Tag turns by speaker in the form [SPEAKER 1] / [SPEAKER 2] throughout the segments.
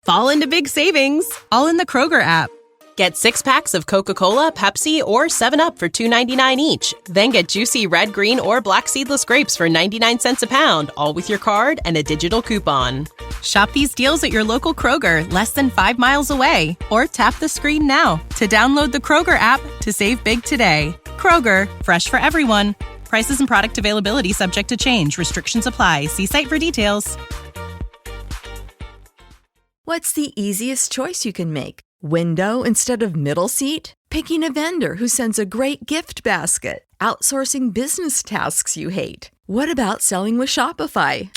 [SPEAKER 1] fall into big savings, all in the Kroger app. Get 6 packs of Coca-Cola, Pepsi, or 7-Up for $2.99 each. Then get juicy red, green, or black seedless grapes for 99 cents a pound, all with your card and a digital coupon. Shop these deals at your local Kroger, less than 5 miles away. Or tap the screen now to download the Kroger app to save big today. Kroger, fresh for everyone. Prices and product availability subject to change. Restrictions apply. See site for details.
[SPEAKER 2] What's the easiest choice you can make? Window instead of middle seat? Picking a vendor who sends a great gift basket? Outsourcing business tasks you hate? What about selling with Shopify?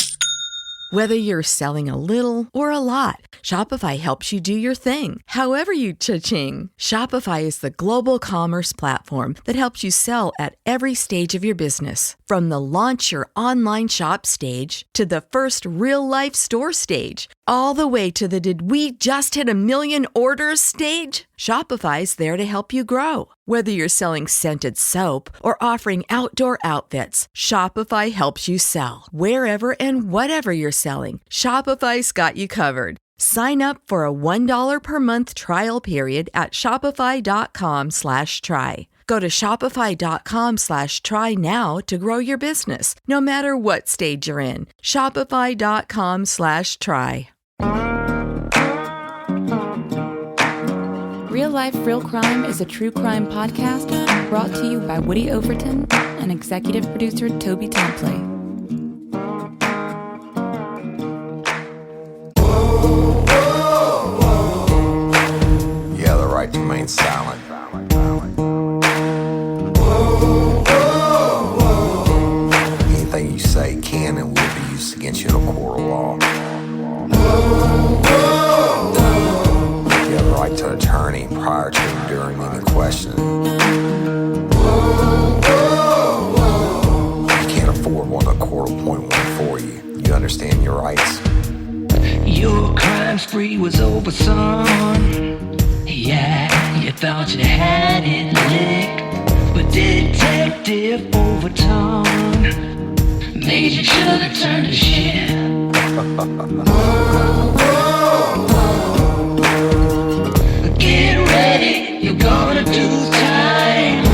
[SPEAKER 2] Whether you're selling a little or a lot, Shopify helps you do your thing, however you cha-ching. Shopify is the global commerce platform that helps you sell at every stage of your business. From the launch your online shop stage to the first real-life store stage, all the way to the did we just hit a million orders stage. Shopify's there to help you grow. Whether you're selling scented soap or offering outdoor outfits, Shopify helps you sell. Wherever and whatever you're selling, Shopify's got you covered. Sign up for a $1 per month trial period at shopify.com/try. Go to shopify.com/try now to grow your business, no matter what stage you're in. Shopify.com/try.
[SPEAKER 3] Real Life, Real Crime is a true crime podcast brought to you by Woody Overton and executive producer Toby Templey.
[SPEAKER 4] You have the right to remain silent. Anything you say can and will be used against you in a court of law. You have the right to an attorney prior to and during any questioning. You can't afford one, the court will appoint one for you. You understand your rights?
[SPEAKER 5] Your crime spree was over, son. Yeah, you thought you had it licked, but Detective Overton made you should've turned to shit. Get ready, you're gonna do time.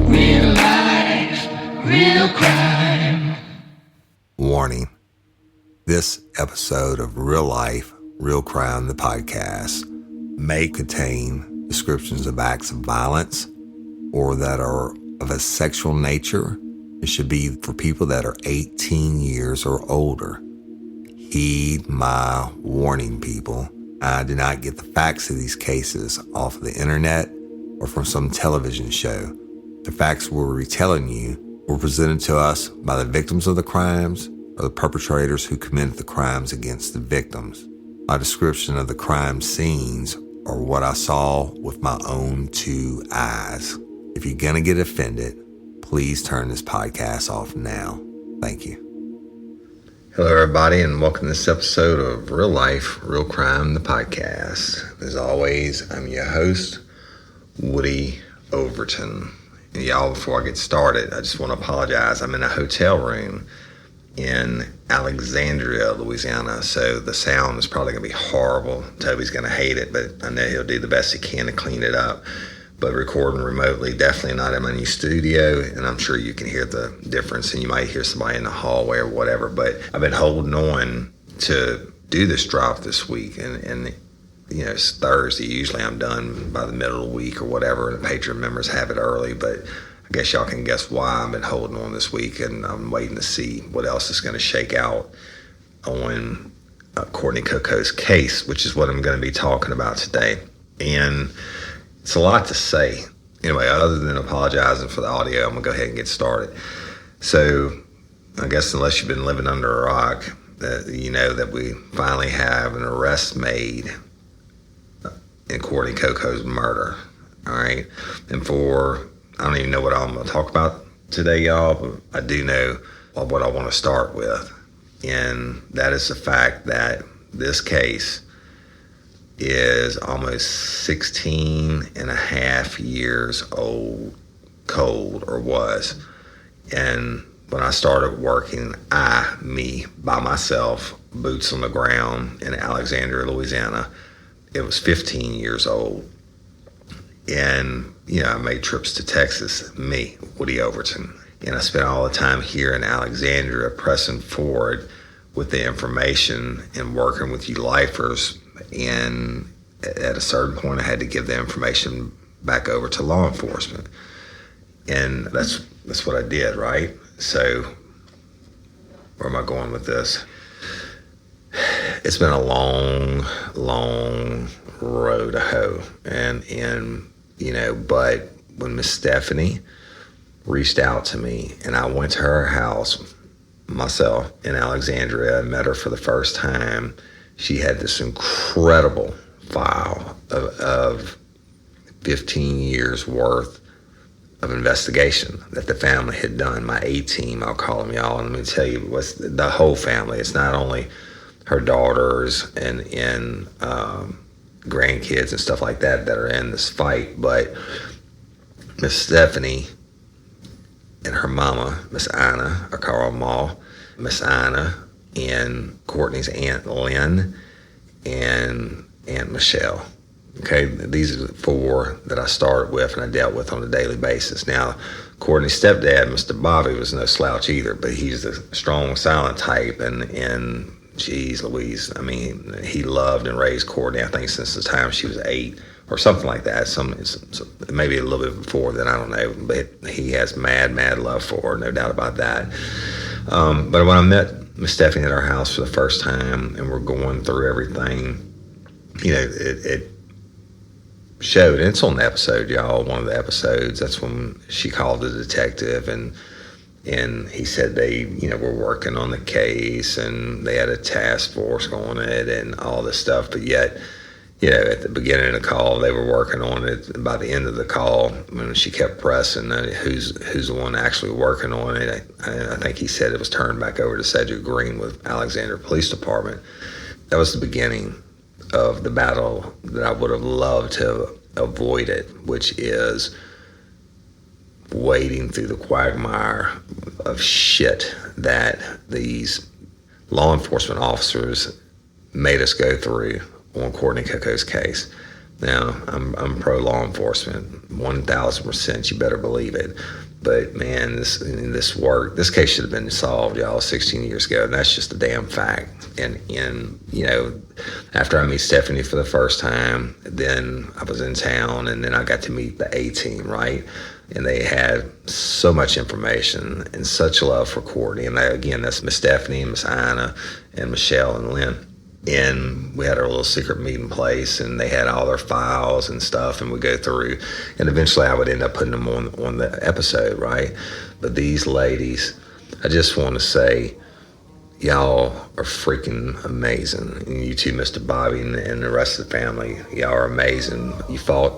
[SPEAKER 5] Real life, real crime.
[SPEAKER 4] Warning. This episode of Real Life, Real Crime, the podcast, may contain descriptions of acts of violence or that are of a sexual nature. It should be for people that are 18 years or older. Heed my warning, people. I did not get the facts of these cases off of the internet or from some television show. The facts we're retelling you were presented to us by the victims of the crimes or the perpetrators who committed the crimes against the victims. My description of the crime scenes are what I saw with my own 2 eyes. If you're gonna get offended, please turn this podcast off now. Thank you. Hello, everybody, and welcome to this episode of Real Life, Real Crime, the podcast. As always, I'm your host, Woody Overton. And y'all, before I get started, I just want to apologize. I'm in a hotel room in Alexandria, Louisiana, so the sound is probably going to be horrible. Toby's going to hate it, but I know he'll do the best he can to clean it up. But recording remotely, definitely not in my new studio, and I'm sure you can hear the difference, and you might hear somebody in the hallway or whatever. But I've been holding on to do this drop this week, and you know, it's Thursday. Usually I'm done by the middle of the week or whatever, and the Patreon members have it early, but I guess y'all can guess why I've been holding on this week, and I'm waiting to see what else is going to shake out on Courtney Coco's case, which is what I'm going to be talking about today. And it's a lot to say. Anyway, other than apologizing for the audio, I'm going to go ahead and get started. So I guess unless you've been living under a rock, that you know that we finally have an arrest made in Courtney Coco's murder. All right. And I don't even know what I'm going to talk about today, y'all, but I do know what I want to start with. And that is the fact that this case is almost 16 and a half years old, cold, or was. And when I started working, me, by myself, boots on the ground in Alexandria, Louisiana, it was 15 years old. And, I made trips to Texas, me, Woody Overton. And I spent all the time here in Alexandria pressing forward with the information and working with you lifers. And at a certain point, I had to give the information back over to law enforcement. And that's what I did, right? So where am I going with this? It's been a long, long road to hoe. And but when Miss Stephanie reached out to me and I went to her house myself in Alexandria and met her for the first time, she had this incredible file of 15 years worth of investigation that the family had done. My A-team, I'll call them, y'all. And let me tell you, what's the whole family. It's not only her daughters and grandkids and stuff like that are in this fight, but Miss Stephanie and her mama, Miss Anna, I call her Ma, Miss Anna, and Courtney's Aunt Lynn, and Aunt Michelle. Okay, these are the four that I started with and I dealt with on a daily basis. Now, Courtney's stepdad, Mr. Bobby, was no slouch either, but he's the strong, silent type, and geez Louise, I mean, he loved and raised Courtney, I think, since the time she was 8 or something like that. Maybe a little bit before then, I don't know, but he has mad love for her, no doubt about that. But when I met Miss Stephanie at our house for the first time and we're going through everything, it showed, and it's on the episode, y'all, one of the episodes. That's when she called the detective and he said they, were working on the case and they had a task force on it and all this stuff. But yet, at the beginning of the call, they were working on it. By the end of the call, when she kept pressing, who's the one actually working on it, I think he said it was turned back over to Cedric Green with Alexandria Police Department. That was the beginning of the battle that I would have loved to have avoided, which is wading through the quagmire of shit that these law enforcement officers made us go through on Courtney Coco's case. Now, I'm pro law enforcement, 1,000%, you better believe it. But man, this case should have been solved, y'all, 16 years ago, and that's just a damn fact. And after I meet Stephanie for the first time, then I was in town, and then I got to meet the A-team, right? And they had so much information and such love for Courtney. And that's Miss Stephanie and Miss Anna and Michelle and Lynn. And we had our little secret meeting place, and they had all their files and stuff, and we go through, and eventually I would end up putting them on the episode, right? But these ladies, I just want to say, y'all are freaking amazing. And you too, Mr. Bobby, and the rest of the family, y'all are amazing. You fought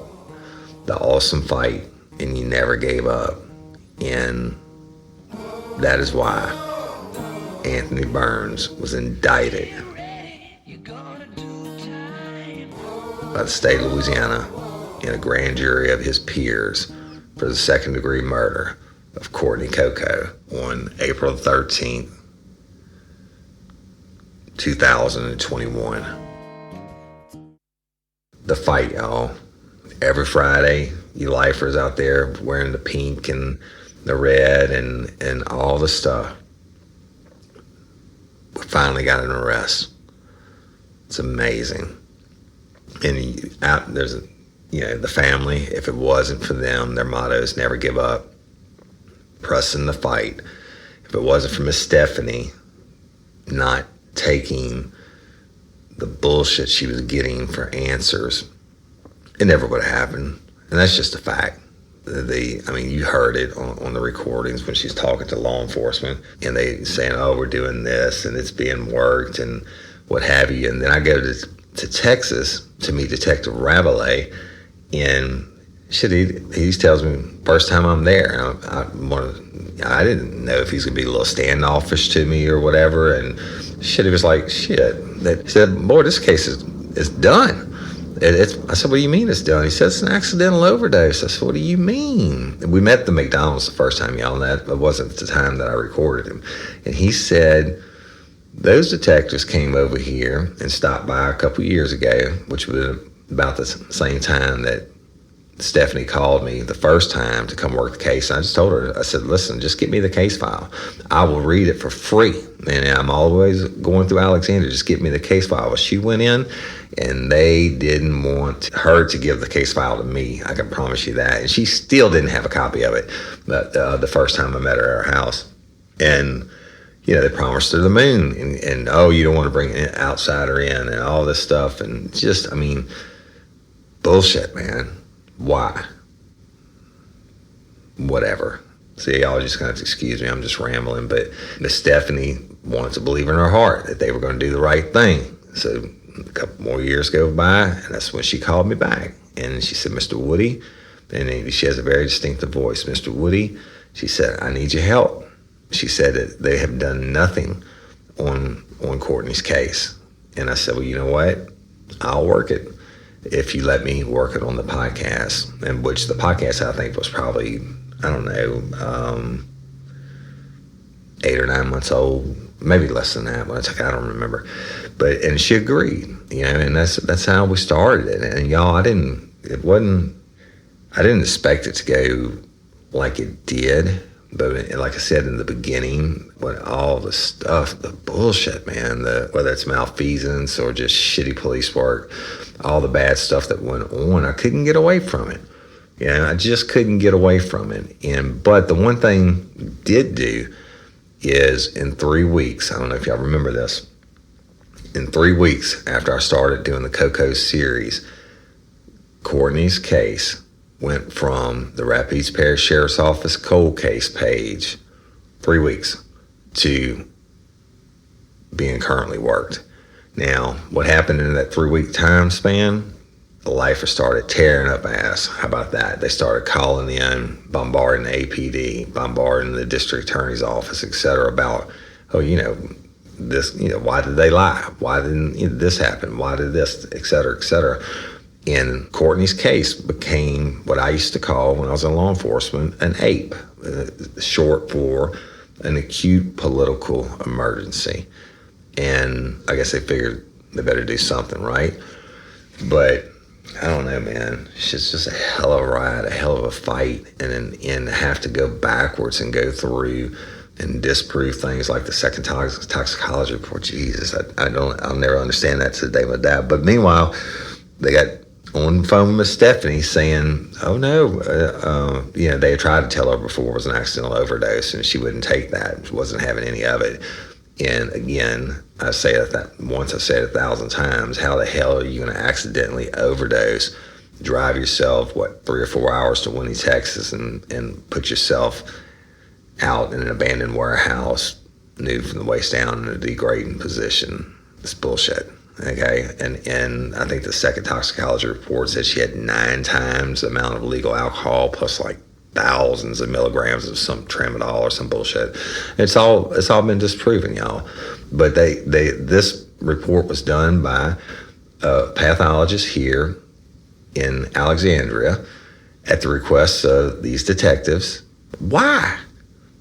[SPEAKER 4] the awesome fight, and you never gave up. And that is why Anthony Burns was indicted by the state of Louisiana in a grand jury of his peers for the second-degree murder of Courtney Coco on April 13th, 2021. The fight, y'all. Every Friday, you lifers out there wearing the pink and the red and all the stuff. We finally got an arrest. It's amazing. And there's the family, if it wasn't for them, their motto is never give up, pressing the fight. If it wasn't for Miss Stephanie not taking the bullshit she was getting for answers, it never would have happened. And that's just a fact. You heard it on the recordings when she's talking to law enforcement and they saying, oh, we're doing this and it's being worked and what have you. And then I go to Texas to meet Detective Rabalais, and shit, he tells me first time I'm there, I didn't know if he's gonna be a little standoffish to me or whatever, and shit, he was like, shit, he said, boy, this case is done. I said, what do you mean it's done? He said, it's an accidental overdose. I said, what do you mean? We met at the McDonald's the first time, y'all, and that wasn't the time that I recorded him. And he said, those detectives came over here and stopped by a couple years ago, which was about the same time that Stephanie called me the first time to come work the case. And I just told her, I said, listen, just get me the case file. I will read it for free. And I'm always going through Alexandria, just get me the case file. Well, she went in and they didn't want her to give the case file to me. I can promise you that. And she still didn't have a copy of it the first time I met her at her house. And, you know, they promised her the moon. And oh, you don't want to bring an outsider in and all this stuff. And just, I mean, bullshit, man. Why? Whatever. See, y'all just going to have to excuse me. I'm just rambling. But Miss Stephanie wanted to believe in her heart that they were going to do the right thing. So a couple more years go by, and that's when she called me back. And she said, Mr. Woody, and she has a very distinctive voice. Mr. Woody, she said, I need your help. She said that they have done nothing on Courtney's case. And I said, well, you know what? I'll work it if you let me work it on the podcast. And which the podcast, I think, was probably, I don't know, 8 or 9 months old, maybe less than that. I don't remember. And she agreed, you know, and that's how we started it. And y'all, I didn't expect it to go like it did. But like I said in the beginning, when all the stuff, the bullshit, man, whether it's malfeasance or just shitty police work, all the bad stuff that went on, I couldn't get away from it. You know, I just couldn't get away from it. But the one thing we did do is in 3 weeks, I don't know if y'all remember this, in 3 weeks after I started doing the Coco series, Courtney's case went from the Rapides Parish Sheriff's Office cold case page, 3 weeks, to being currently worked. Now, what happened in that 3 week time span? The lifers started tearing up ass. How about that? They started calling in, bombarding the APD, bombarding the district attorney's office, etc. about, oh, you know, this, you know, why did they lie? Why didn't this happen? Why did this, etc., etc. And Courtney's case became what I used to call, when I was in law enforcement, an APE, short for an acute political emergency. And I guess they figured they better do something, right? But I don't know, man. It's just a hell of a ride, a hell of a fight, and have to go backwards and go through and disprove things like the second toxicology report. Jesus, I'll never understand that to the day of my dad. But meanwhile, they got on the phone with Miss Stephanie saying, oh no, you know, they had tried to tell her before it was an accidental overdose, and she wouldn't take that. She wasn't having any of it. And again, I say that once, I said it 1,000 times, how the hell are you going to accidentally overdose, drive yourself, 3 or 4 hours to Winnie, Texas, and put yourself out in an abandoned warehouse, nude from the waist down in a degrading position? It's bullshit. Okay, and I think the second toxicology report said she had 9 times the amount of legal alcohol, plus like thousands of milligrams of some tramadol or some bullshit. It's all been disproven, y'all. But this report was done by a pathologist here in Alexandria at the request of these detectives. Why?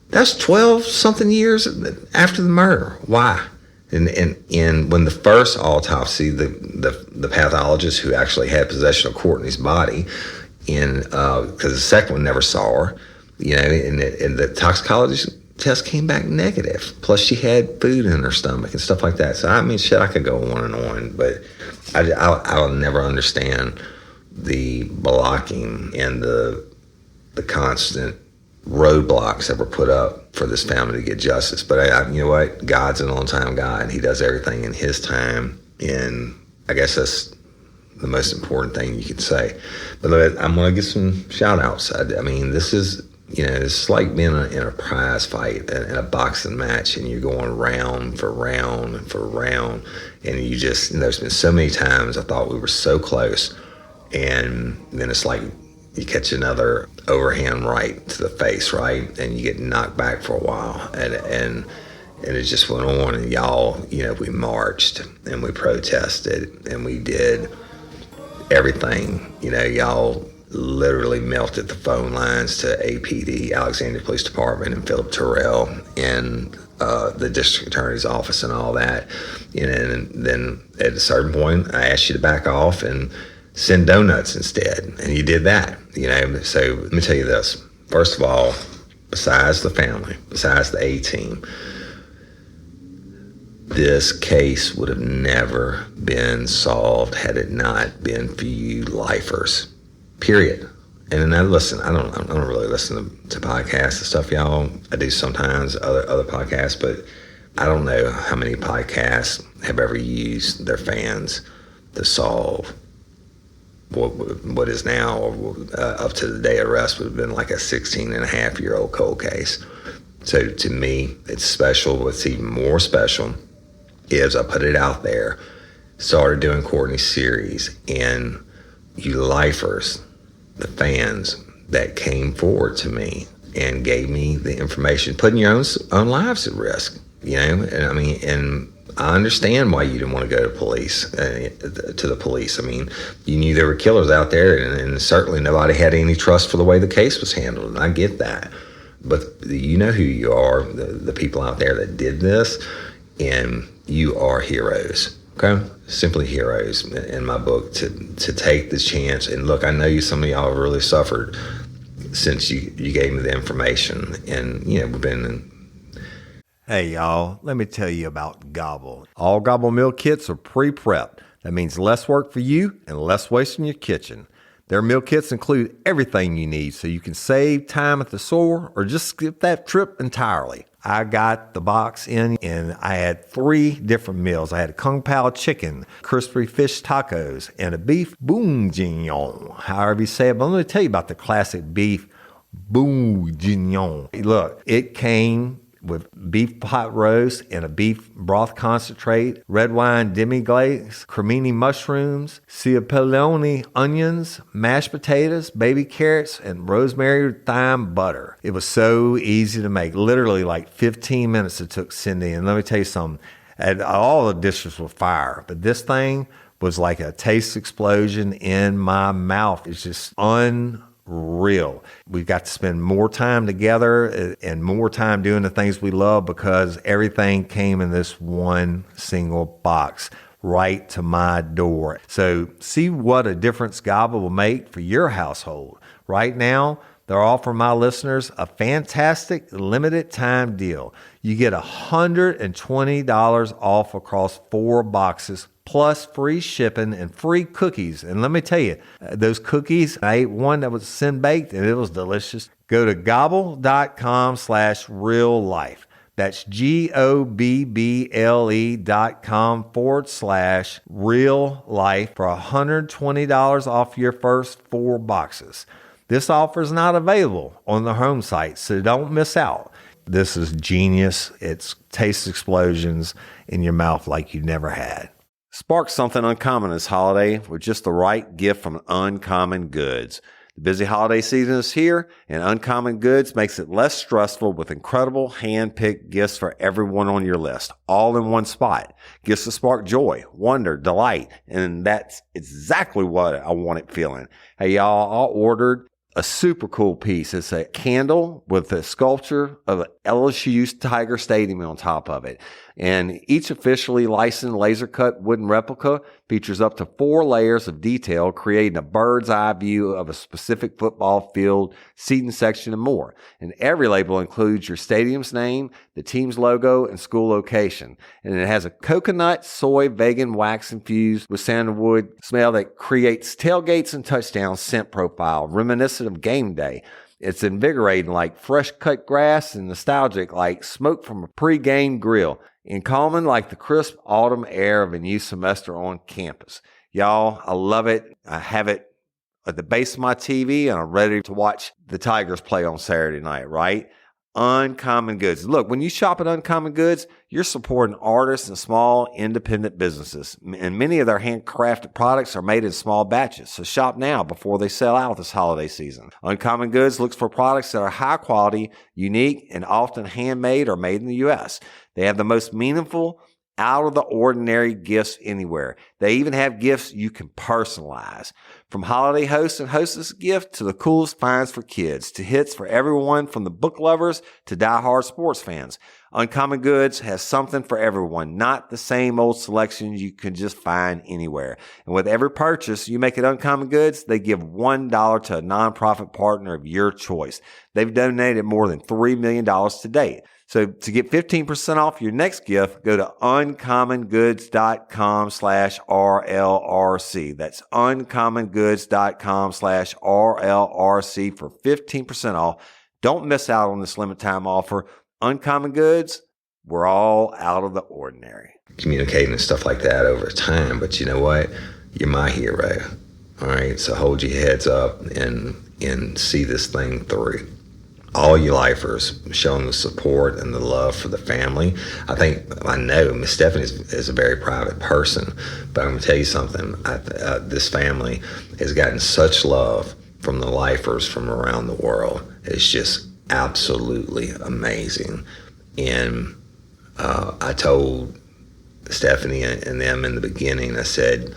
[SPEAKER 4] That's 12 something years after the murder. Why? And when the first autopsy, the pathologist who actually had possession of Courtney's body, because the second one never saw her, you know, and the toxicology test came back negative. Plus, she had food in her stomach and stuff like that. So I mean, shit, I could go on and on, but I'll never understand the blocking and the constant roadblocks that were put up for this family to get justice. But you know what? God's an on-time God. He does everything in His time, and I guess that's the most important thing you could say. But I'm going to get some shout-outs. I mean, this is, you know, it's like being in a prize fight, in a boxing match, and you're going round for round and for round, and you just, there's been so many times I thought we were so close, and then it's like you catch another overhand right to the face, right? And you get knocked back for a while. And it just went on, and y'all, you know, we marched and we protested and we did everything. Y'all literally melted the phone lines to APD, Alexandria Police Department, and Philip Terrell, and the district attorney's office and all that. And then at a certain point, I asked you to back off and send donuts instead. And you did that, So let me tell you this. First of all, besides the family, besides the A-team, this case would have never been solved had it not been for you lifers, period. And now listen, I don't really listen to podcasts and stuff, y'all. I do sometimes, other podcasts, but I don't know how many podcasts have ever used their fans to solve what is now, up to the day of arrest, would have been like a 16-and-a-half-year-old cold case. So to me, it's special. What's even more special is I put it out there, started doing Courtney's series, and you lifers, the fans that came forward to me and gave me the information, putting your own lives at risk, and I understand why you didn't want to go to the police. You knew there were killers out there, and certainly nobody had any trust for the way the case was handled, and I get that. But you know who you are, the people out there that did this, and you are heroes, okay? Simply heroes in my book to take this chance. And look, I know some of y'all have really suffered since you gave me the information, and we've been.
[SPEAKER 6] Hey y'all, let me tell you about Gobble. All Gobble meal kits are pre-prepped. That means less work for you and less waste in your kitchen. Their meal kits include everything you need so you can save time at the store or just skip that trip entirely. I got the box in and I had 3 different meals. I had a Kung Pao chicken, crispy fish tacos, and a beef bourguignon, however you say it. But let me tell you about the classic beef bourguignon. Look, it came with beef pot roast and a beef broth concentrate, red wine demi-glace, cremini mushrooms, cipollone onions, mashed potatoes, baby carrots, and rosemary thyme butter. It was so easy to make. Literally like 15 minutes it took Cindy. And let me tell you something, all the dishes were fire, but this thing was like a taste explosion in my mouth. It's just unreal. We've got to spend more time together and more time doing the things we love because everything came in this one single box right to my door. So see what a difference Gobble will make for your household. Right now, they're offering my listeners a fantastic limited time deal. You get $120 off across 4 boxes plus free shipping and free cookies. And let me tell you, those cookies, I ate one that was sin-baked and it was delicious. Go to gobble.com/reallife. That's GOBBLE.com/real-life for $120 off your first 4 boxes. This offer is not available on the home site, so don't miss out. This is genius. It's taste explosions in your mouth like you never had. Spark something uncommon this holiday with just the right gift from Uncommon Goods. The busy holiday season is here, and Uncommon Goods makes it less stressful with incredible hand-picked gifts for everyone on your list, all in one spot. Gifts to spark joy, wonder, delight, and that's exactly what I wanted feeling. Hey, y'all, I ordered a super cool piece. It's a candle with a sculpture of LSU's Tiger Stadium on top of it. And each officially licensed laser cut wooden replica features up to 4 layers of detail, creating a bird's eye view of a specific football field, seating section, and more. And every label includes your stadium's name, the team's logo, and school location. And it has a coconut, soy, vegan wax infused with sandalwood smell that creates tailgates and touchdown scent profile, reminiscent of game day. It's invigorating like fresh cut grass and nostalgic like smoke from a pre-game grill, and calming like the crisp autumn air of a new semester on campus. Y'all, I love it. I have it at the base of my TV, and I'm ready to watch the Tigers play on Saturday night, right? Uncommon Goods. Look, when you shop at Uncommon Goods, you're supporting artists and small independent businesses. And many of their handcrafted products are made in small batches. So shop now before they sell out this holiday season. Uncommon Goods looks for products that are high quality, unique, and often handmade or made in the U.S. They have the most meaningful out of the ordinary gifts anywhere. They even have gifts you can personalize. From holiday host and hostess gift to the coolest finds for kids, to hits for everyone from the book lovers to diehard sports fans. Uncommon Goods has something for everyone, not the same old selections you can just find anywhere. And with every purchase you make at Uncommon Goods, they give $1 to a nonprofit partner of your choice. They've donated more than $3 million to date. So to get 15% off your next gift, go to uncommongoods.com/RLRC. That's uncommongoods.com/RLRC for 15% off. Don't miss out on this limited time offer. Uncommon Goods, we're all out of the ordinary. Communicating and stuff like that over time, but you know what? You're my hero. All right, so hold your heads up and see this thing through. All you lifers showing the support and the love for the family. I know Miss Stephanie is a very private person, but I'm going to tell you something. This family has gotten such love from the lifers from around the world. It's just absolutely amazing. And I told Stephanie and them in the beginning, I said,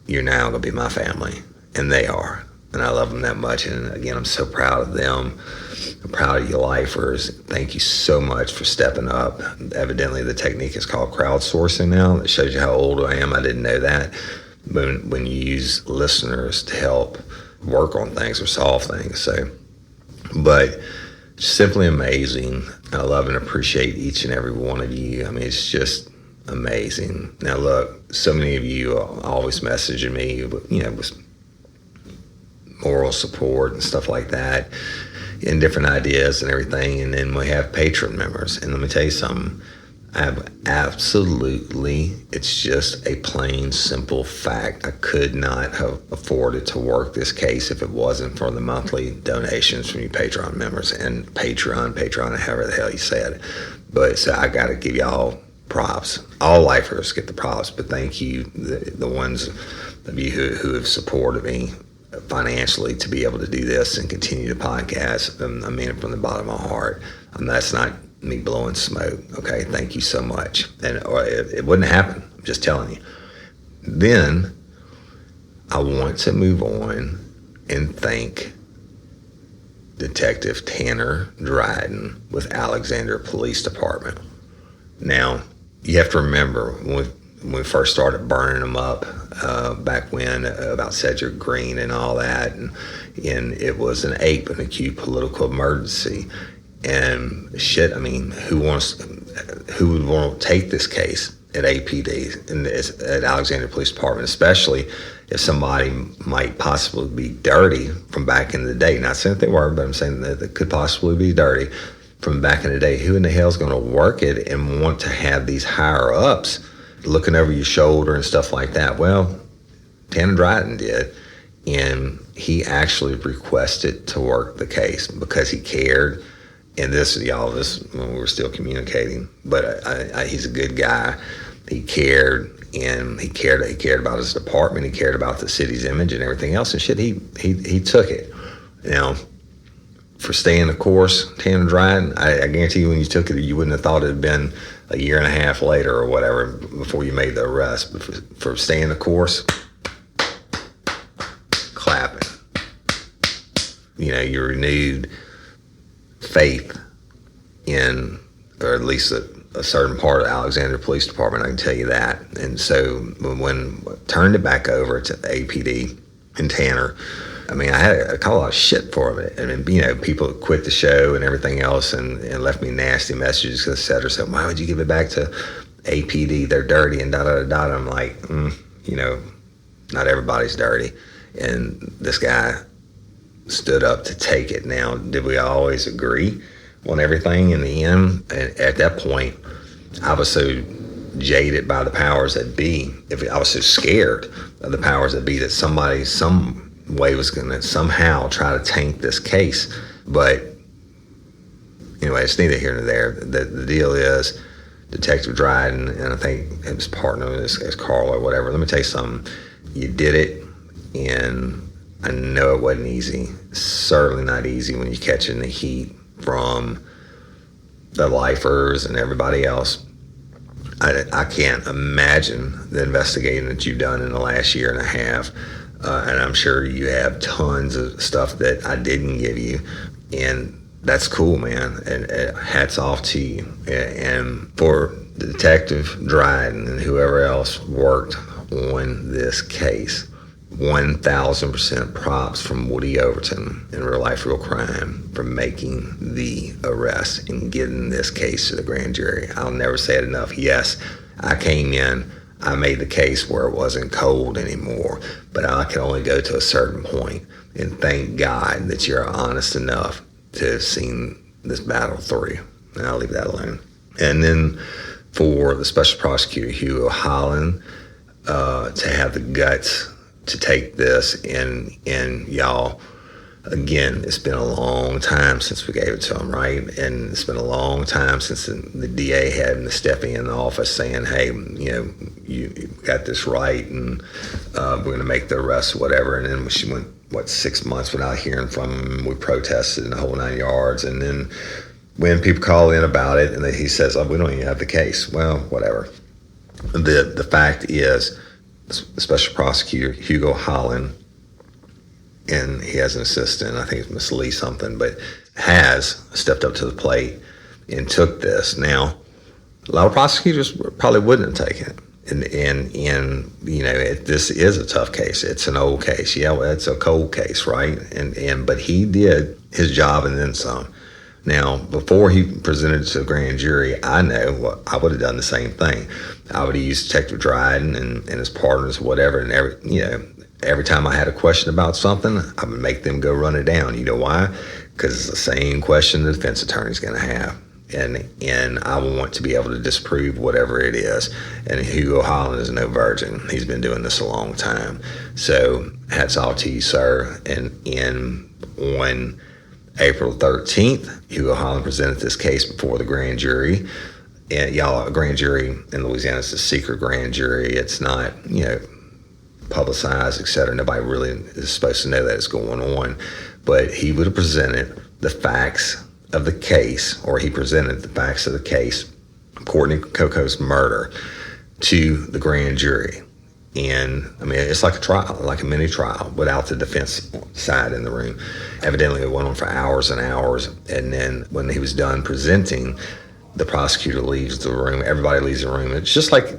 [SPEAKER 6] you're now going to be my family. And they are. And I love them that much. And again, I'm so proud of them. I'm proud of you lifers. Thank you so much for stepping up. Evidently, the technique is called crowdsourcing now. That shows you how old I am. I didn't know that. When you use listeners to help work on things or solve things. So, but simply amazing. I love and appreciate each and every one of you. I mean, it's just amazing. Now, look, so many of you are always messaging me, with moral support and stuff like that, and different ideas and everything. And then we have patron members. And let me tell you something. It's just a plain, simple fact. I could not have afforded to work this case if it wasn't for the monthly donations from you Patreon members and Patreon, however the hell you said. But so I got to give y'all props. All lifers get the props, but thank you, the ones of you who have supported me financially to be able to do this and continue the podcast. I mean it from the bottom of my heart. That's not me blowing smoke. Okay, thank you so much. And it wouldn't happen. I'm just telling you. Then I want to move on and thank Detective Tanner Dryden with Alexandria Police Department. Now, you have to remember when we first started burning them up back when, about Cedric Green and all that, and it was an acute political emergency. And shit, I mean, who would want to take this case at APD and at Alexandria Police Department, especially if somebody might possibly be dirty from back in the day? Not saying that they were, but I'm saying that they could possibly be dirty from back in the day. Who in the hell is going to work it and want to have these higher ups looking over your shoulder and stuff like that? Well, Tanner Dryden did, and he actually requested to work the case because he cared. And this when we were still communicating, but he's a good guy. He cared, and he cared about his department. He cared about the city's image and everything else. And shit, he took it. Now, for staying the course, Tanner Dryden, I guarantee you when you took it, you wouldn't have thought it had been a year and a half later or whatever before you made the arrest. But for staying the course, clapping. You renewed faith in, or at least a certain part of Alexandria Police Department, I can tell you that. And so when I turned it back over to APD and Tanner, I mean, I caught a lot of shit for it. I mean, people quit the show and everything else and left me nasty messages, et cetera. So why would you give it back to APD? They're dirty and da-da-da-da. I'm like, not everybody's dirty. And this guy stood up to take it. Now, did we always agree on everything in the end? And at that point, I was so jaded by the powers that be. I was so scared of the powers that be that somebody, some way, was going to somehow try to tank this case. But anyway, it's neither here nor there. The deal is Detective Dryden, and I think his partner is Carl or whatever. Let me tell you something. You did it, and I know it wasn't easy. Certainly not easy when you're catching the heat from the lifers and everybody else.
[SPEAKER 4] I can't imagine the investigating that you've done in the last year and a half. And I'm sure you have tons of stuff that I didn't give you. And that's cool, man. And hats off to you. And for Detective Dryden and whoever else worked on this case, 1,000% props from Woody Overton in Real Life, Real Crime for making the arrest and getting this case to the grand jury. I'll never say it enough. Yes, I came in, I made the case where it wasn't cold anymore, but I could only go to a certain point. And thank God that you're honest enough to have seen this battle through. And I'll leave that alone. And then for the special prosecutor, Hugo Holland, to have the guts to take this, and y'all, again, it's been a long time since we gave it to him, right? And it's been a long time since the DA had him stepping in the office saying, hey, you got this right, and we're going to make the arrest or whatever. And then she went, 6 months without hearing from him. We protested in the whole 9 yards. And then when people call in about it, and he says, we don't even have the case. Well, whatever. The fact is, the special prosecutor, Hugo Holland, and he has an assistant, I think it's Miss Lee something, but has stepped up to the plate and took this. Now, a lot of prosecutors probably wouldn't have taken it. And this is a tough case. It's an old case. Yeah, well, it's a cold case, right? But he did his job and then some. Now, before he presented it to the grand jury, I know I would have done the same thing. I would have used Detective Dryden and his partners, whatever, and every time I had a question about something, I would make them go run it down. You know why? Because it's the same question the defense attorney's going to have. And I want to be able to disprove whatever it is. And Hugo Holland is no virgin. He's been doing this a long time. So hats off to you, sir. And on April 13th, Hugo Holland presented this case before the grand jury. And y'all, a grand jury in Louisiana is a secret grand jury. It's not, publicized, etc. Nobody really is supposed to know that it's going on. But he would have presented the facts of the case, or he presented the facts of the case, Courtney Coco's murder, to the grand jury. And it's like a trial, like a mini trial, without the defense side in the room. Evidently, it went on for hours and hours. And then when he was done presenting, the prosecutor leaves the room. Everybody leaves the room. It's just like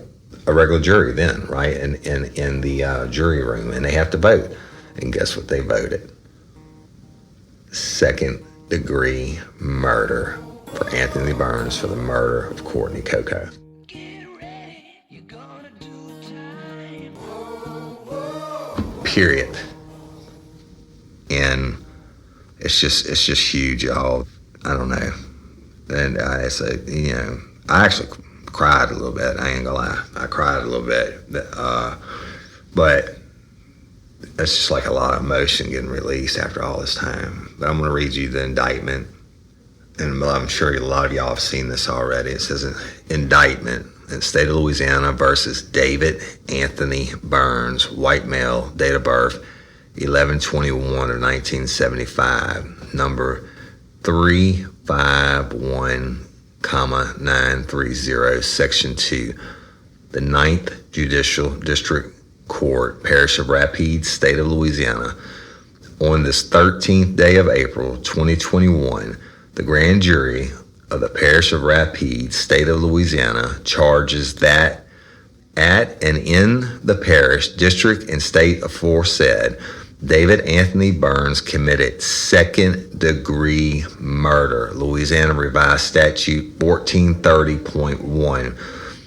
[SPEAKER 4] a regular jury then, right? In the jury room, and they have to vote. And guess what they voted? Second-degree murder for Anthony Burns for the murder of Courtney Coco. Period. And it's just huge, y'all. I don't know. And I actually cried a little bit. I ain't gonna lie. I cried a little bit. But it's just like a lot of emotion getting released after all this time. But I'm gonna read you the indictment. And I'm sure a lot of y'all have seen this already. It says indictment in the state of Louisiana versus David Anthony Burns, white male, date of birth 11/21 of 1975, number 351,930, section 2, the 9th Judicial District Court, Parish of Rapides, state of Louisiana. On this 13th day of April 2021, the grand jury of the Parish of Rapides, state of Louisiana, charges that at and in the parish, district, and state aforesaid, David Anthony Burns committed second-degree murder. Louisiana Revised Statute 1430.1,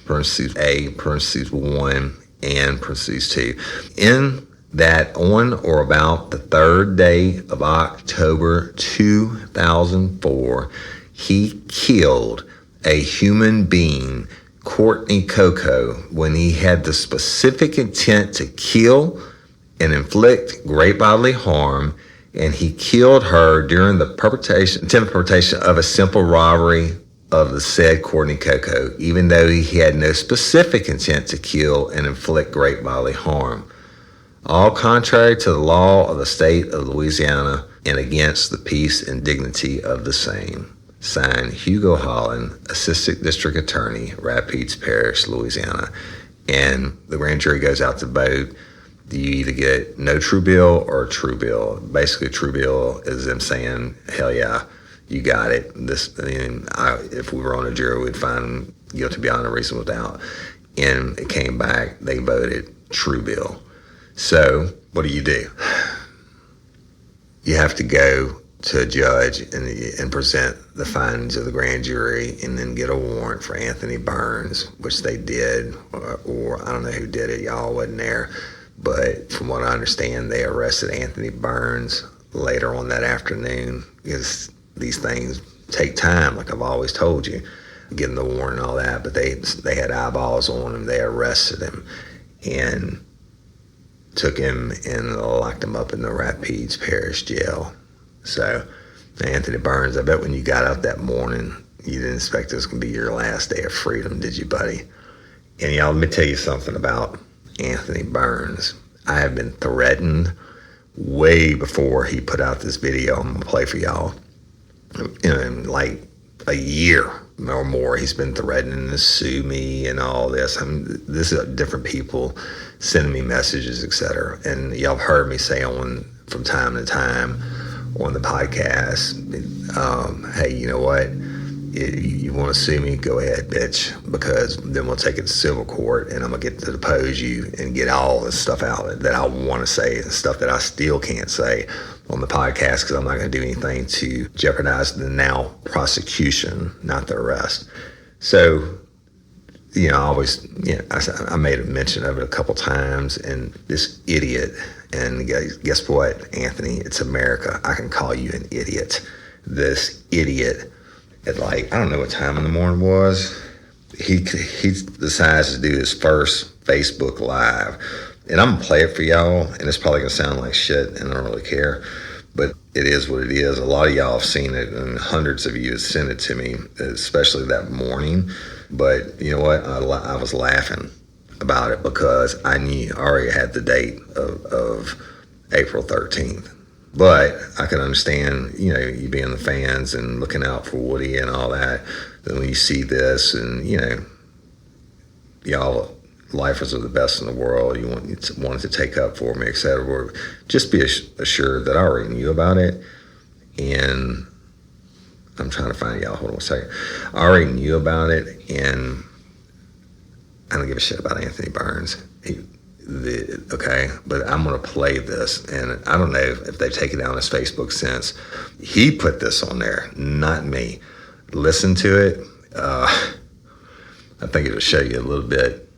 [SPEAKER 4] parentheses A, parentheses 1, and parentheses 2. In that on or about the 3rd day of October 2004, he killed a human being, Courtney Coco, when he had the specific intent to kill and inflict great bodily harm, and he killed her during the attempted perpetration of a simple robbery of the said Courtney Coco, even though he had no specific intent to kill and inflict great bodily harm. All contrary to the law of the state of Louisiana and against the peace and dignity of the same. Signed, Hugo Holland, Assistant District Attorney, Rapides Parish, Louisiana. And the grand jury goes out to vote. You either get no true bill or a true bill. Basically, a true bill is them saying, hell yeah, you got it. If we were on a jury, we'd find them guilty beyond a reasonable doubt. And it came back, they voted true bill. So what do? You have to go to a judge and present the findings of the grand jury and then get a warrant for Anthony Burns, which they did, or I don't know who did it. Y'all wasn't there. But from what I understand, they arrested Anthony Burns later on that afternoon, because these things take time, like I've always told you, getting the warrant and all that. But they had eyeballs on him. They arrested him and took him and locked him up in the Rapides Parish Jail. So, Anthony Burns, I bet when you got up that morning, you didn't expect this was going to be your last day of freedom, did you, buddy? And y'all, let me tell you something about Anthony Burns. I have been threatened way before he put out this video I'm going to play for y'all. In like a year or more, he's been threatening to sue me and all this. This is different people sending me messages, etc. And y'all have heard me say from time to time on the podcast, hey, you know what? You want to sue me? Go ahead, bitch, because then we'll take it to civil court and I'm going to get to depose you and get all this stuff out that I want to say and stuff that I still can't say on the podcast because I'm not going to do anything to jeopardize the now prosecution, not the arrest. So, I made a mention of it a couple times, and this idiot, and guess what, Anthony? It's America. I can call you an idiot. This idiot, at I don't know what time in the morning was, he decides to do his first Facebook Live. And I'm going to play it for y'all, and it's probably going to sound like shit, and I don't really care. But it is what it is. A lot of y'all have seen it, and hundreds of you have sent it to me, especially that morning. But you know what? I was laughing about it because I already had the date of April 13th. But I can understand, you being the fans and looking out for Woody and all that. Then when you see this and, y'all lifers are the best in the world, you wanted to take up for me, etc. Just be assured that I already knew about it. And I'm trying to find y'all. Hold on a second. I already knew about it, and I don't give a shit about Anthony Burns. Okay, but I'm going to play this, and I don't know if they've taken down his Facebook since. He put this on there, not me. Listen to it. I think it'll show you a little bit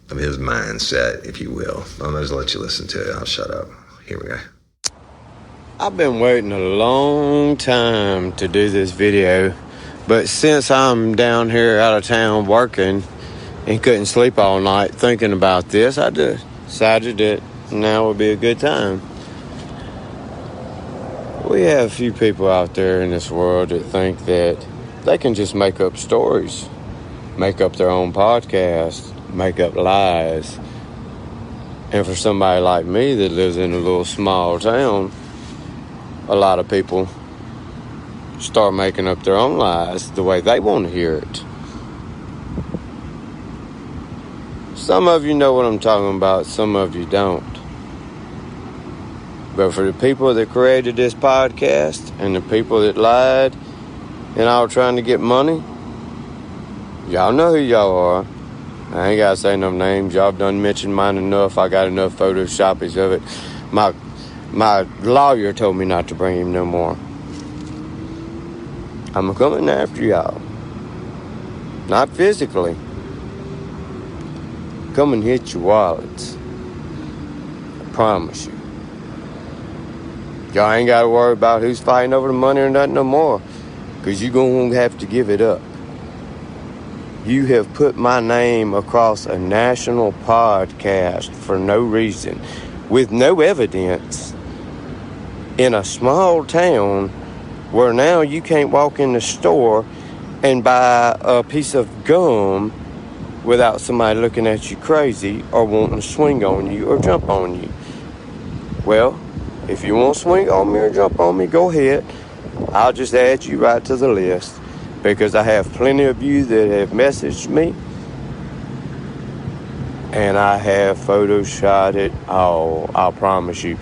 [SPEAKER 4] of his mindset, if you will. I'm going to let you listen to it. I'll shut up. Here we go.
[SPEAKER 7] I've been waiting a long time to do this video, but since I'm down here out of town working and couldn't sleep all night thinking about this, I decided that now would be a good time. We have a few people out there in this world that think that they can just make up stories, make up their own podcast, make up lies. And for somebody like me that lives in a little small town, a lot of people start making up their own lies the way they want to hear it. Some of you know what I'm talking about, some of you don't. But for the people that created this podcast and the people that lied and all trying to get money, y'all know who y'all are. I ain't got to say no names. Y'all done mentioned mine enough. I got enough photoshopies of it. My lawyer told me not to bring him no more. I'm coming after y'all. Not physically. Come and hit your wallets. I promise you. Y'all ain't got to worry about who's fighting over the money or nothing no more. Because you're going to have to give it up. You have put my name across a national podcast for no reason. With no evidence. In a small town where now you can't walk in the store and buy a piece of gum without somebody looking at you crazy or wanting to swing on you or jump on you. Well, if you want to swing on me or jump on me, go ahead. I'll just add you right to the list because I have plenty of you that have messaged me and I have photoshopped it all, I promise you.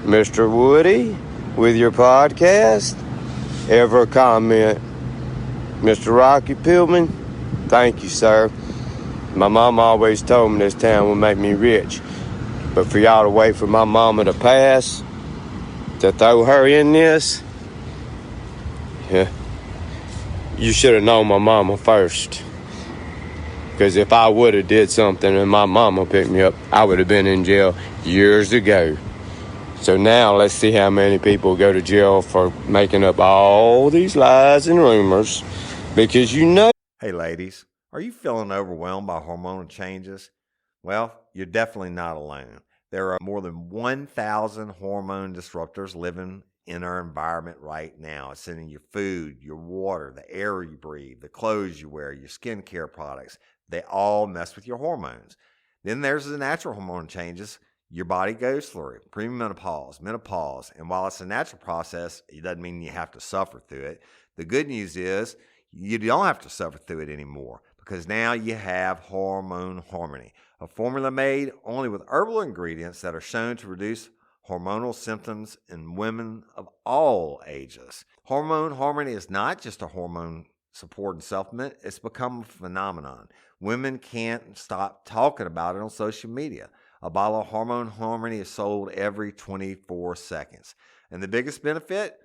[SPEAKER 7] Mr. Woody, with your podcast, ever comment. Mr. Rocky Pillman, thank you, sir. My mom always told me this town would make me rich. But for y'all to wait for my mama to pass, to throw her in this, yeah, you should have known my mama first. Because if I would have did something and my mama picked me up, I would have been in jail years ago. So now let's see how many people go to jail for making up all these lies and rumors. Because you know.
[SPEAKER 6] Hey ladies, are you feeling overwhelmed by hormonal changes? Well, you're definitely not alone. There are more than 1,000 hormone disruptors living in our environment right now. It's in your food, your water, the air you breathe, the clothes you wear, your skincare products. They all mess with your hormones. Then there's the natural hormone changes your body goes through, premenopause, menopause. And while it's a natural process, it doesn't mean you have to suffer through it. The good news is you don't have to suffer through it anymore because now you have Hormone Harmony, a formula made only with herbal ingredients that are shown to reduce hormonal symptoms in women of all ages. Hormone Harmony is not just a hormone support and supplement, it's become a phenomenon. Women can't stop talking about it on social media. A bottle of Hormone Harmony is sold every 24 seconds. And the biggest benefit?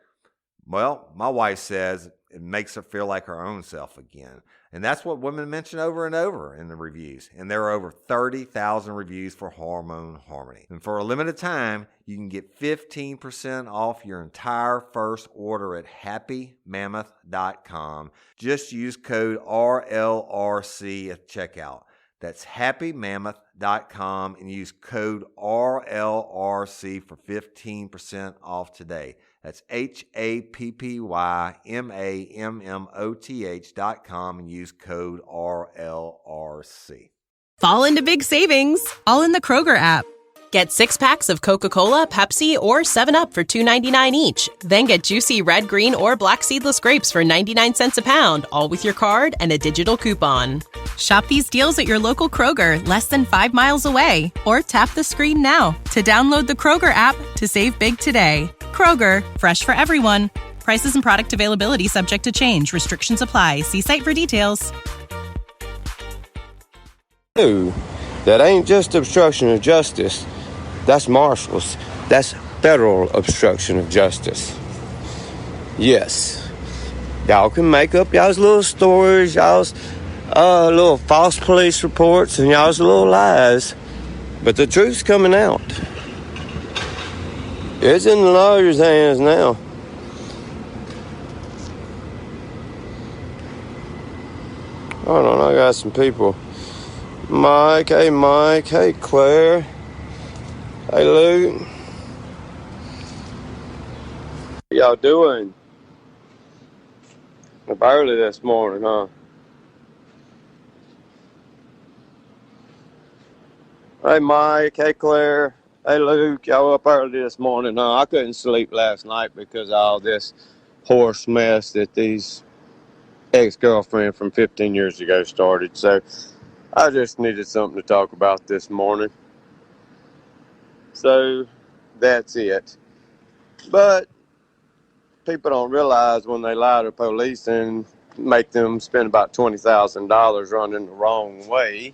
[SPEAKER 6] Well, my wife says it makes her feel like her own self again. And that's what women mention over and over in the reviews. And there are over 30,000 reviews for Hormone Harmony. And for a limited time, you can get 15% off your entire first order at happymammoth.com. Just use code RLRC at checkout. That's happymammoth.com and use code RLRC for 15% off today. That's happymammoth.com and use code RLRC.
[SPEAKER 1] Fall into big savings, all in the Kroger app. Get 6 packs of Coca-Cola, Pepsi, or 7-Up for $2.99 each. Then get juicy red, green, or black seedless grapes for 99 cents a pound, all with your card and a digital coupon. Shop these deals at your local Kroger, less than 5 miles away. Or tap the screen now to download the Kroger app to save big today. Kroger, fresh for everyone. Prices and product availability subject to change. Restrictions apply. See site for details.
[SPEAKER 7] That ain't just obstruction of justice. That's marshals. That's federal obstruction of justice. Yes. Y'all can make up y'all's little stories, y'all's little false police reports, and y'all's little lies. But the truth's coming out. It's in the lawyer's hands now. Hold on, I got some people. Mike, hey Claire, hey Luke. How y'all doing? Up early this morning, huh? Hey Mike, hey Claire, hey Luke, y'all up early this morning, huh? I couldn't sleep last night because of all this horse mess that these ex-girlfriend from 15 years ago started, so I just needed something to talk about this morning. So, that's it. But people don't realize when they lie to police and make them spend about $20,000 running the wrong way,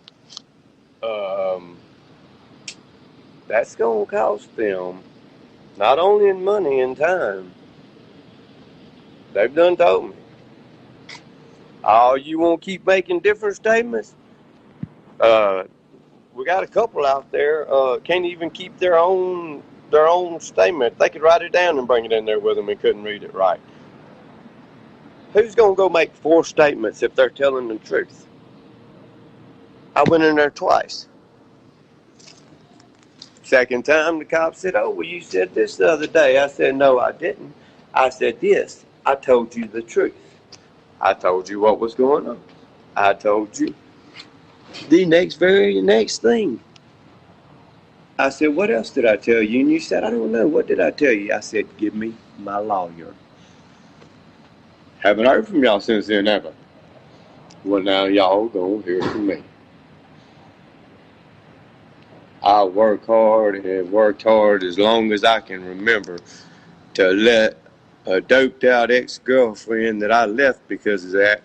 [SPEAKER 7] that's going to cost them, not only in money and time. They've done told me. Oh, you won't keep making different statements? We got a couple out there can't even keep their own statement. They could write it down and bring it in there with them and couldn't read it right. Who's going to go make 4 statements if they're telling the truth? I went in there twice. Second time, the cop said, oh, well, you said this the other day. I said, no, I didn't. I said this. I told you the truth. I told you what was going on. I told you the very next thing. I said, what else did I tell you? And you said, I don't know. What did I tell you? I said, give me my lawyer. Haven't heard from y'all since then, ever. Well, now y'all gonna hear from me. I work hard and have worked hard as long as I can remember to let a doped out ex-girlfriend that I left because of that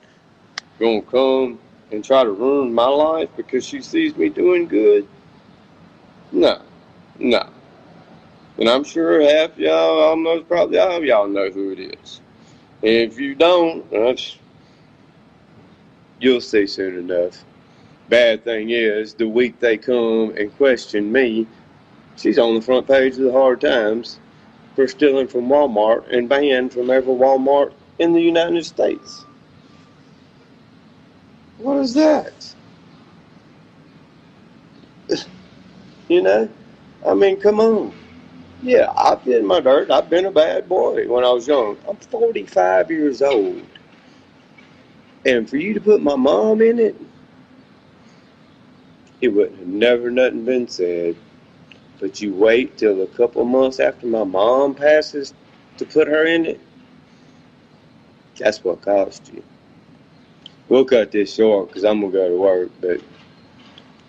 [SPEAKER 7] gonna come and try to ruin my life because she sees me doing good? No. And I'm sure half y'all, almost probably all of y'all know who it is. And if you don't, you'll see soon enough. Bad thing is, the week they come and question me, she's on the front page of the Hard Times for stealing from Walmart and banned from every Walmart in the United States. What is that? You know? I mean, come on. Yeah, I've been my dirt. I've been a bad boy when I was young. I'm 45 years old. And for you to put my mom in it, it would have never nothing been said. But you wait till a couple months after my mom passes to put her in it. That's what cost you. We'll cut this short because I'm going to go to work. But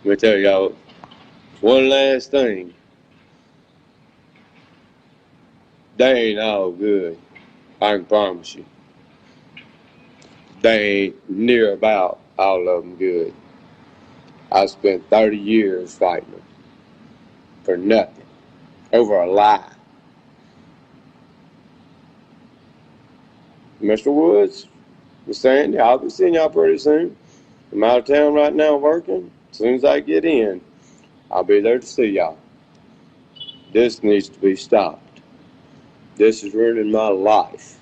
[SPEAKER 7] let me tell y'all one last thing. They ain't all good. I can promise you. They ain't near about all of them good. I spent 30 years fighting them for nothing, over a lie. Mr. Woods was saying, I'll be seeing y'all pretty soon. I'm out of town right now working. As soon as I get in, I'll be there to see y'all. This needs to be stopped. This is ruining my life.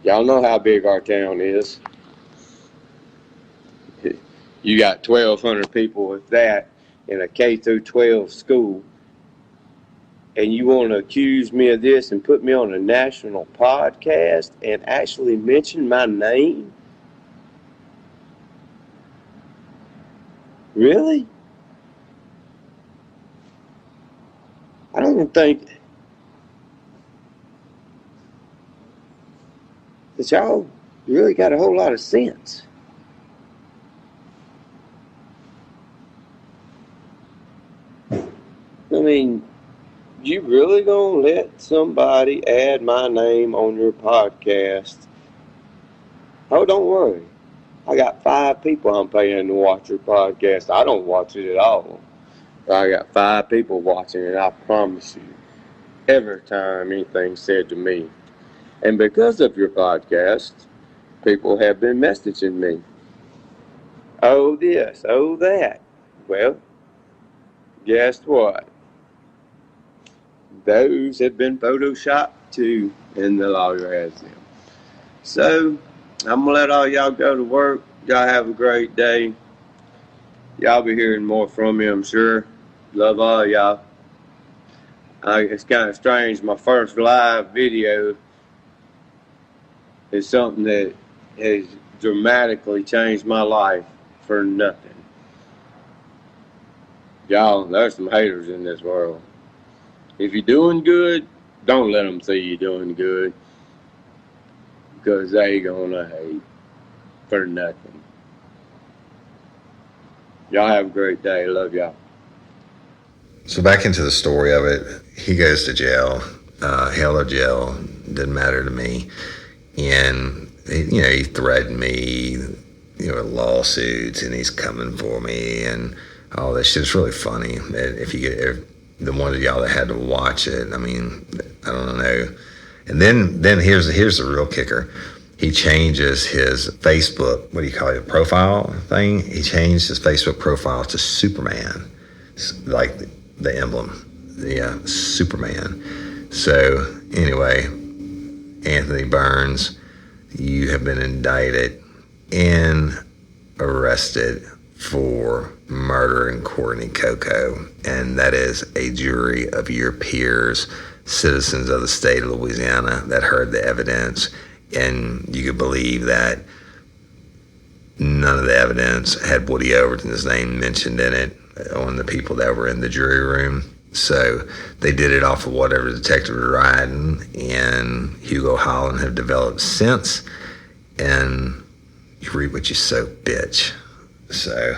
[SPEAKER 7] Y'all know how big our town is. You got 1,200 people with that in a K through 12 school, and you want to accuse me of this and put me on a national podcast and actually mention my name? Really? I don't think that y'all really got a whole lot of sense. I mean, you really gonna let somebody add my name on your podcast? Oh, don't worry. I got 5 people I'm paying to watch your podcast. I don't watch it at all. I got 5 people watching, and I promise you, every time anything's said to me, and because of your podcast, people have been messaging me. Oh, this, oh, that. Well, guess what? Those have been photoshopped too, and the lawyer has them. So, I'm going to let all y'all go to work. Y'all have a great day. Y'all be hearing more from me, I'm sure. Love all y'all. It's kind of strange. My first live video is something that has dramatically changed my life for nothing. Y'all, there's some haters in this world. If you're doing good, don't let them see you doing good, because they gonna hate for nothing. Y'all have a great day. Love y'all.
[SPEAKER 4] So back into the story of it, he goes to jail, hell or jail, didn't matter to me. And, he threatened me, with lawsuits, and he's coming for me and all this shit. It's really funny. If the one of y'all that had to watch it, I mean, I don't know. And then here's the real kicker. He changes his Facebook, what do you call it, profile thing? He changed his Facebook profile to Superman, like the emblem, Superman. So anyway, Anthony Burns, you have been indicted and arrested for murdering Courtney Coco, and that is a jury of your peers, citizens of the state of Louisiana, that heard the evidence. And you could believe that none of the evidence had Woody Overton's name mentioned in it on the people that were in the jury room. So they did it off of whatever Detective Rabalais and Hugo Holland have developed since. And you reap what you sow, bitch. So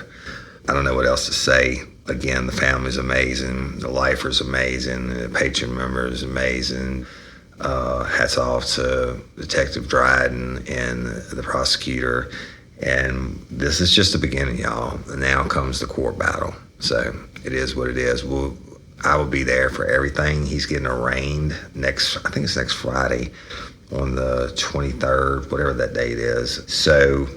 [SPEAKER 4] I don't know what else to say. Again, the family's amazing. The lifer's amazing. The patron member is amazing. Hats off to Detective Dryden and the prosecutor. And this is just the beginning, y'all. And now comes the court battle. So it is what it is. I will be there for everything. He's getting arraigned I think it's next Friday on the 23rd, whatever that date is. So,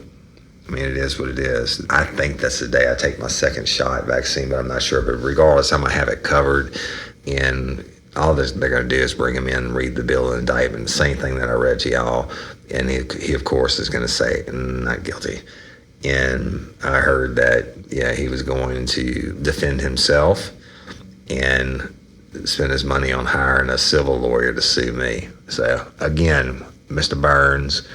[SPEAKER 4] I mean, it is what it is. I think that's the day I take my second shot vaccine, but I'm not sure. But regardless, I'm going to have it covered. And all they're going to do is bring him in and read the bill of indictment. The same thing that I read to y'all. And he of course, is going to say, not guilty. And I heard that, he was going to defend himself and spend his money on hiring a civil lawyer to sue me. So, again, Mr. Burns,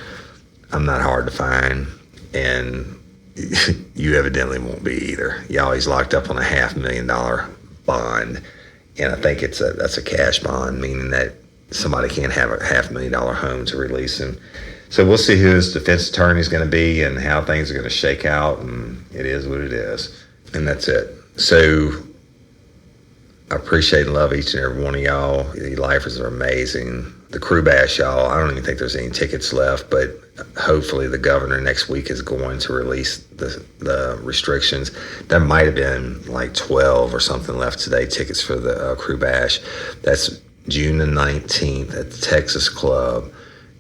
[SPEAKER 4] I'm not hard to find, and you evidently won't be either. Y'all, he's locked up on a $500,000 bond, and I think that's a cash bond, meaning that somebody can't have a $500,000 home to release him. So we'll see who his defense attorney is going to be and how things are going to shake out, and it is what it is, and that's it. So I appreciate and love each and every one of y'all. The lifers are amazing. The Crew Bash, y'all, I don't even think there's any tickets left, but hopefully the governor next week is going to release the restrictions. There might have been like 12 or something left today, tickets for the Crew Bash. That's June the 19th at the Texas Club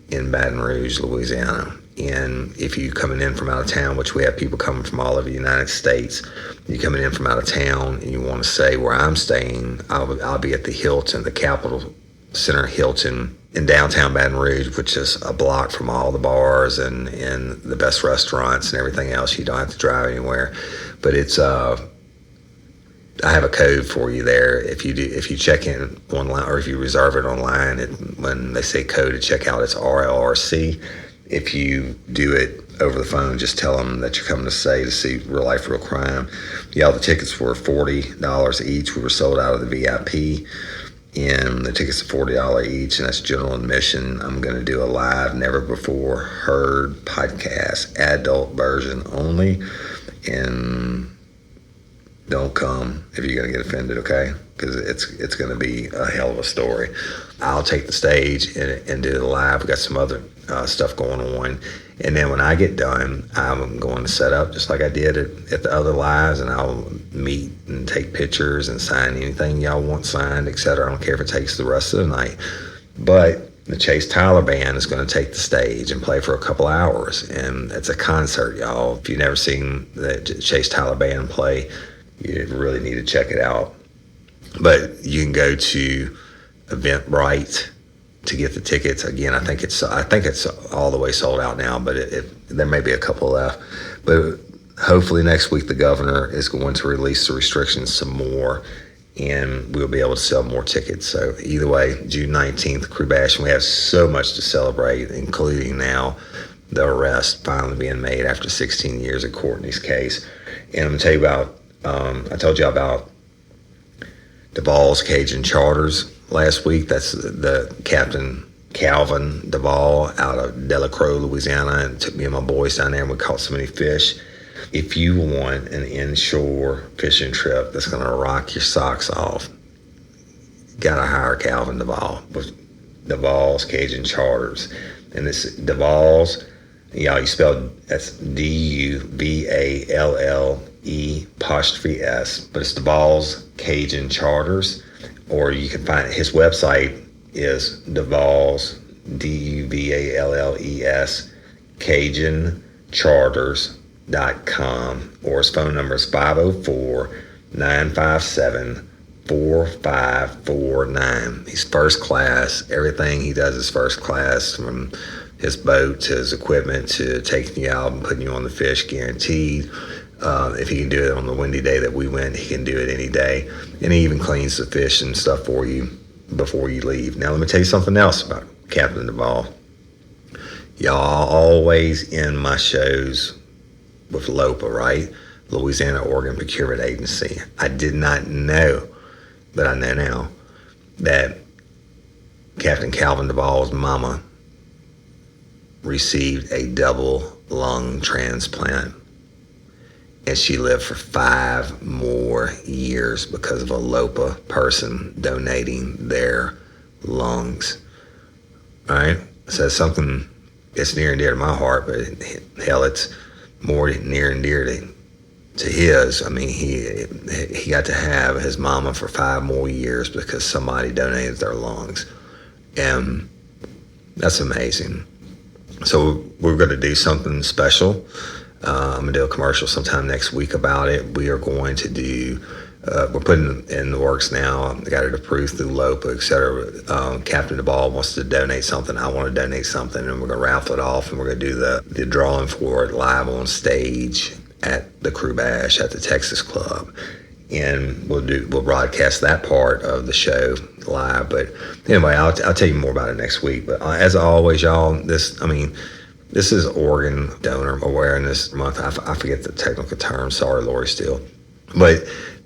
[SPEAKER 4] in Baton Rouge, Louisiana. And if you're coming in from out of town, which we have people coming from all over the United States, you're coming in from out of town and you want to say where I'm staying, I'll be at the Hilton, the Capitol Center Hilton in downtown Baton Rouge, which is a block from all the bars and the best restaurants and everything else. You don't have to drive anywhere. But it's I have a code for you there. If you check in online or if you reserve it online, when they say code at checkout, it's RLRC. If you do it over the phone, just tell them that you're coming to see Real Life, Real Crime. Yeah, the tickets were $40 each. We were sold out of the VIP, and the tickets are $40 each, and that's general admission. I'm going to do a live, never before heard podcast, adult version only, and don't come if you're going to get offended, okay? Because it's going to be a hell of a story. I'll take the stage and do the live. We got some other stuff going on. And then when I get done, I'm going to set up just like I did at the other lives, and I'll meet and take pictures and sign anything y'all want signed, etc. I don't care if it takes the rest of the night. But the Chase Tyler Band is going to take the stage and play for a couple hours. And it's a concert, y'all. If you've never seen the Chase Tyler Band play, you really need to check it out. But you can go to Eventbrite to get the tickets. Again, I think it's all the way sold out now, but there may be a couple left. But hopefully next week the governor is going to release the restrictions some more, and we'll be able to sell more tickets. So either way, June 19th, Crew Bash, and we have so much to celebrate, including now the arrest finally being made after 16 years of Courtney's case. And I'm going to tell you about, I told you about Duvall's Cajun Charters last week. That's the Captain Calvin Duvall out of Delacroix, Louisiana, and took me and my boys down there, and we caught so many fish. If you want an inshore fishing trip that's going to rock your socks off, gotta hire Calvin Duvall with Duvall's Cajun Charters. And it's Duvall's, y'all, you spelled, that's DUVALLE''S, but it's Duvall's Cajun Charters. Or you can find his website is Duvall's, DUVALLES, CajunCharters.com, or his phone number is 504-957-4549. He's first class. Everything he does is first class, from his boat to his equipment to taking you out and putting you on the fish, guaranteed. If he can do it on the windy day that we went, he can do it any day. And he even cleans the fish and stuff for you before you leave. Now, let me tell you something else about Captain Duvall. Y'all always end my shows with LOPA, right? Louisiana Organ Procurement Agency. I did not know that I know now, that Captain Calvin Duvall's mama received a double lung transplant, and she lived for 5 more years because of a LOPA person donating their lungs. All right? So it's something that's near and dear to my heart, but hell, it's more near and dear to his. I mean, he got to have his mama for 5 more years because somebody donated their lungs. And that's amazing. So we're going to do something special. I'm going to do a commercial sometime next week about it. We are going to do, we're putting it in the works now. I got it approved through LOPA, et cetera. Captain Duvall wants to donate something. I want to donate something, and we're going to raffle it off, and we're going to do the drawing for it live on stage at the Crew Bash at the Texas Club. And we'll broadcast that part of the show live. But anyway, I'll tell you more about it next week. But as always, y'all, this is Organ Donor Awareness Month. I forget the technical term. Sorry, Lori Steele. But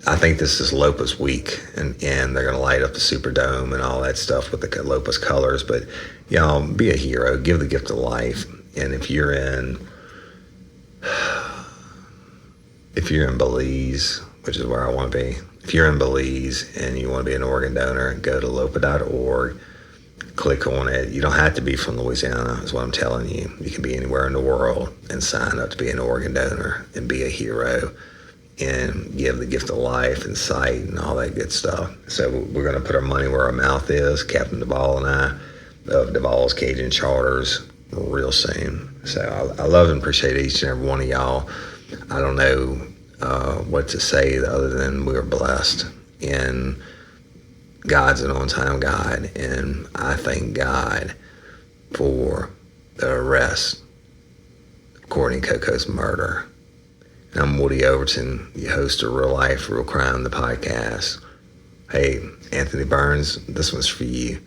[SPEAKER 4] I think this is LOPA's week, and they're going to light up the Superdome and all that stuff with the LOPA's colors. But y'all, be a hero. Give the gift of life. And if you're in Belize, which is where I want to be. If you're in Belize and you want to be an organ donor, go to lopa.org, click on it. You don't have to be from Louisiana, is what I'm telling you. You can be anywhere in the world and sign up to be an organ donor and be a hero and give the gift of life and sight and all that good stuff. So we're going to put our money where our mouth is, Captain Duvall and I, of Duvall's Cajun Charters, real soon. So I love and appreciate each and every one of y'all. I don't know what to say other than we're blessed, and God's an on-time God, and I thank God for the arrest of Courtney and Coco's murder. And I'm Woody Overton, your host of Real Life, Real Crime, the podcast. Hey, Anthony Burns, this one's for you.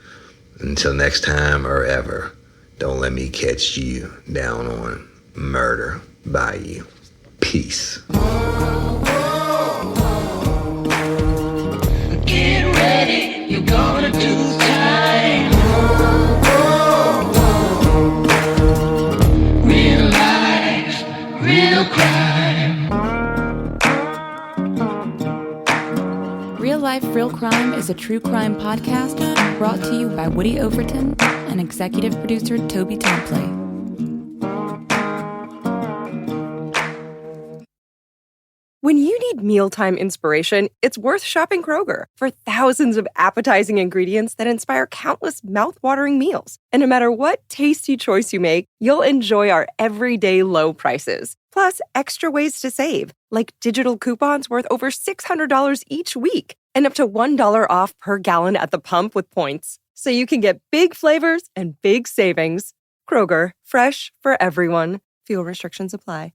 [SPEAKER 4] Until next time or ever, don't let me catch you down on Murder by You. Peace.
[SPEAKER 5] Get ready, you're gonna do time. Real life, real crime.
[SPEAKER 3] Real Life, Real Crime is a true crime podcast brought to you by Woody Overton and executive producer Toby Templey.
[SPEAKER 8] When you need mealtime inspiration, it's worth shopping Kroger for thousands of appetizing ingredients that inspire countless mouth-watering meals. And no matter what tasty choice you make, you'll enjoy our everyday low prices. Plus, extra ways to save, like digital coupons worth over $600 each week and up to $1 off per gallon at the pump with points. So you can get big flavors and big savings. Kroger, fresh for everyone. Fuel restrictions apply.